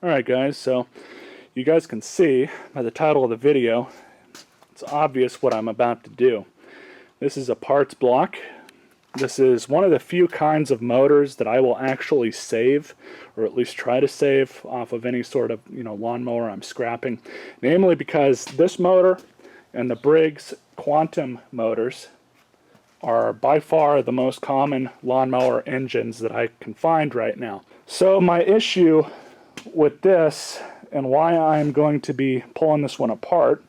Alright guys, so you guys can see by the title of the video, it's obvious what I'm about to do. This is a parts block. This is one of the few kinds of motors that I will actually save, or at least try to save, off of any sort of lawnmower I'm scrapping. Namely because this motor and the Briggs Quantum motors are by far the most common lawnmower engines that I can find right now. So my issue with this, and why I'm going to be pulling this one apart,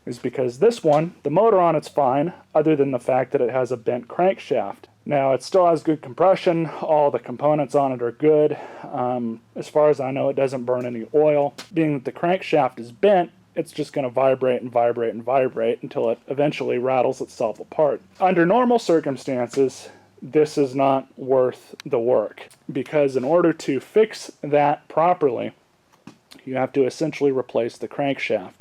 is because this one, the motor on it's fine, other than the fact that it has a bent crankshaft. Now it still has good compression, all the components on it are good. As far as I know, it doesn't burn any oil. Being that the crankshaft is bent, it's just going to vibrate and vibrate and vibrate until it eventually rattles itself apart. Under normal circumstances, this is not worth the work, because in order to fix that properly, you have to essentially replace the crankshaft.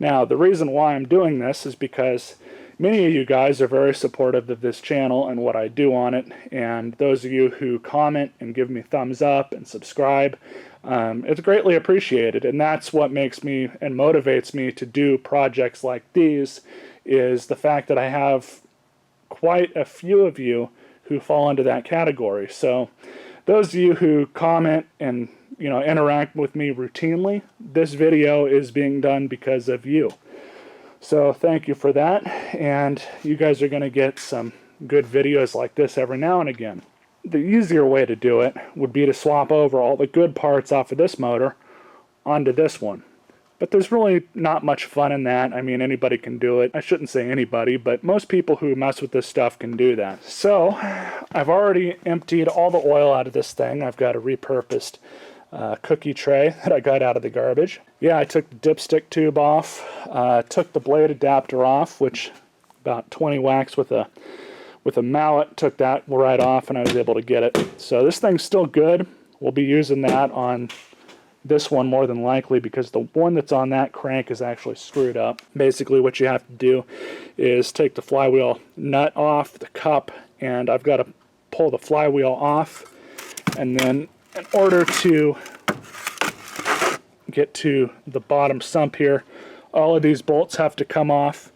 Now, the reason why I'm doing this is because many of you guys are very supportive of this channel and what I do on it, and those of you who comment and give me thumbs up and subscribe, it's greatly appreciated, and that's what makes me and motivates me to do projects like these, is the fact that I have quite a few of you who fall into that category. So those of you who comment and interact with me routinely, this video is being done because of you. So thank you for that, and you guys are going to get some good videos like this every now and again. The easier way to do it would be to swap over all the good parts off of this motor onto this one. But there's really not much fun in that. I mean, anybody can do it. I shouldn't say anybody, but most people who mess with this stuff can do that. So, I've already emptied all the oil out of this thing. I've got a repurposed cookie tray that I got out of the garbage. Yeah, I took the dipstick tube off, took the blade adapter off, which about 20 whacks with a mallet took that right off, and I was able to get it. So this thing's still good. We'll be using that on this one more than likely, because the one that's on that crank is actually screwed up. Basically what you have to do is take the flywheel nut off the cup, and I've got to pull the flywheel off, and then in order to get to the bottom sump here, all of these bolts have to come off,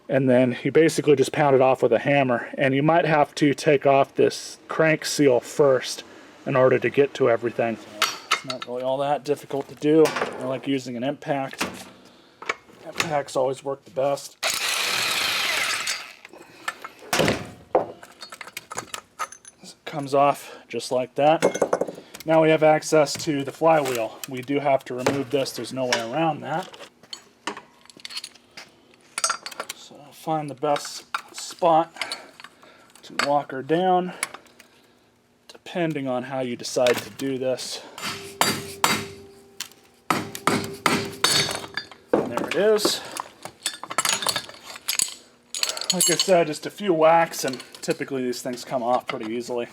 and then you basically just pound it off with a hammer. And you might have to take off this crank seal first in order to get to everything. Not really all that difficult to do. I like using an impact. Impacts always work the best. It comes off just like that. Now we have access to the flywheel. We do have to remove this. There's no way around that. So I'll find the best spot to lock her down, depending on how you decide to do this. Is. Like I said, just a few whacks, and typically these things come off pretty easily.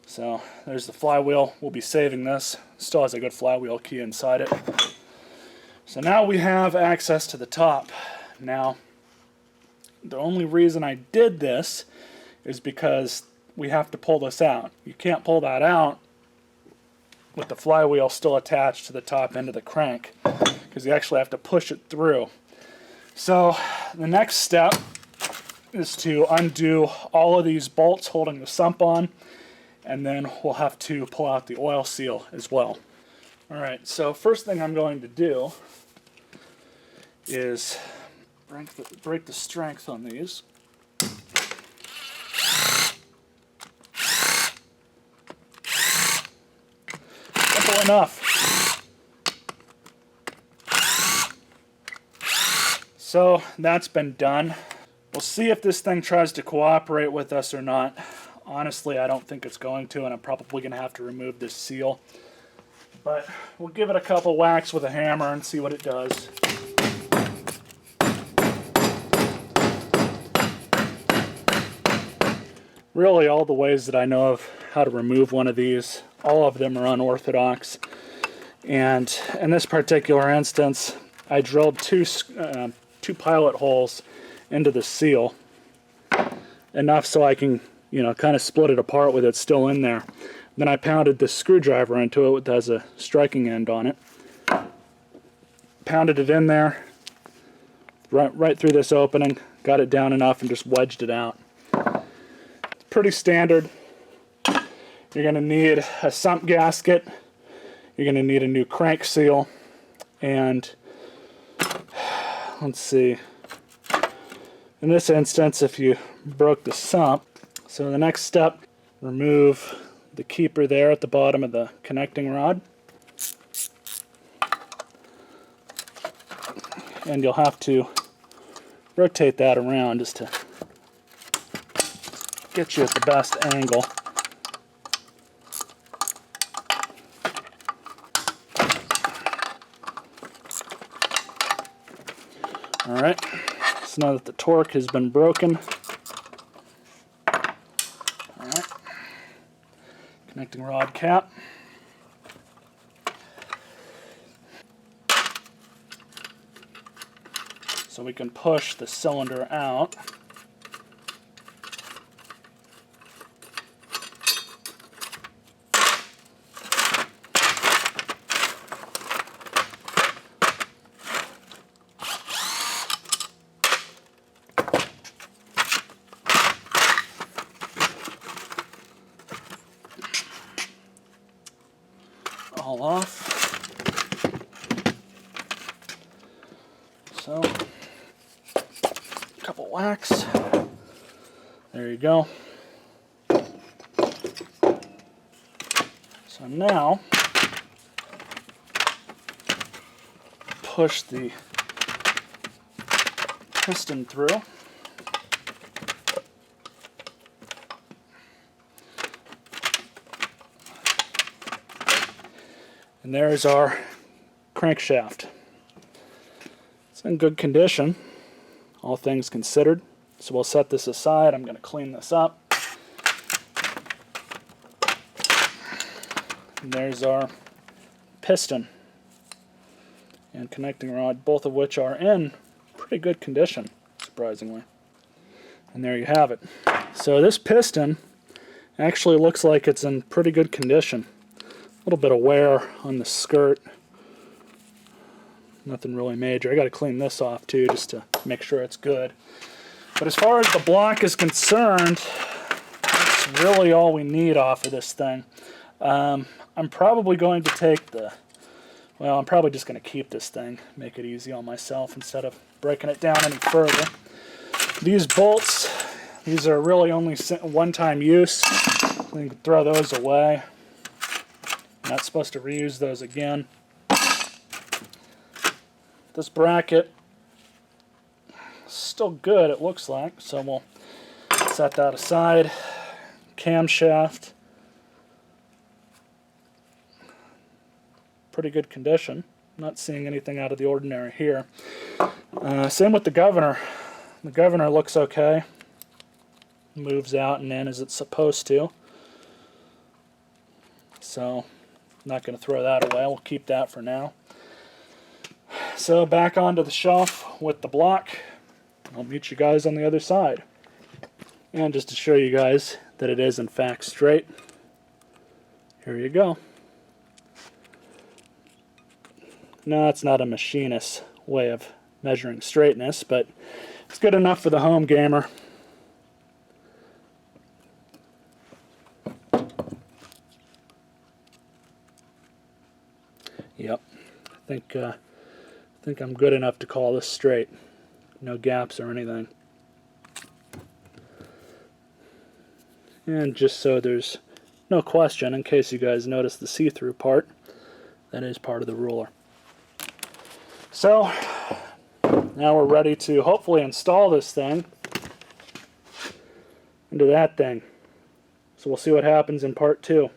So there's the flywheel. We'll be saving this. Still has a good flywheel key inside it. So now we have access to the top. Now, the only reason I did this is because we have to pull this out. You can't pull that out with the flywheel still attached to the top end of the crank, because you actually have to push it through. So the next step is to undo all of these bolts holding the sump on, and then we'll have to pull out the oil seal as well. Alright, so first thing I'm going to do is break the strength on these. Simple enough. So that's been done. We'll see if this thing tries to cooperate with us or not. Honestly, I don't think it's going to, and I'm probably going to have to remove this seal. But we'll give it a couple whacks with a hammer and see what it does. Really, all the ways that I know of how to remove one of these, all of them are unorthodox. And in this particular instance, I drilled two pilot holes into the seal, enough so I can, kind of split it apart with it still in there. Then I pounded this screwdriver into it that has a striking end on it. Pounded it in there, right through this opening, got it down enough and just wedged it out. It's pretty standard. You're going to need a sump gasket, you're going to need a new crank seal, and let's see, in this instance if you broke the sump, so the next step, remove the keeper there at the bottom of the connecting rod. And you'll have to rotate that around just to get you at the best angle. Alright, so now that the torque has been broken, alright, connecting rod cap. So we can push the cylinder out. All off. So couple whacks. There you go. So now push the piston through. And there's our crankshaft. It's in good condition, all things considered. So we'll set this aside. I'm going to clean this up. And there's our piston and connecting rod, both of which are in pretty good condition, surprisingly. And there you have it. So this piston actually looks like it's in pretty good condition. A little bit of wear on the skirt. Nothing really major. I got to clean this off too just to make sure it's good. But as far as the block is concerned, that's really all we need off of this thing. I'm probably going to take the, well, I'm probably just going to keep this thing, make it easy on myself instead of breaking it down any further. These bolts, these are really only one-time use. You can throw those away. I'm not supposed to reuse those again. This bracket is still good, it looks like, so we'll set that aside. Camshaft, pretty good condition. Not seeing anything out of the ordinary here. Same with the governor. The governor looks okay. Moves out and in as it's supposed to. So, not going to throw that away. We'll keep that for now. So back onto the shelf with the block. I'll meet you guys on the other side. And just to show you guys that it is in fact straight, here you go. No, it's not a machinist's way of measuring straightness, but it's good enough for the home gamer. Yep, I think I'm good enough to call this straight. No gaps or anything. And just so there's no question, in case you guys notice the see-through part, that is part of the ruler. So, now we're ready to hopefully install this thing into that thing. So we'll see what happens in part 2.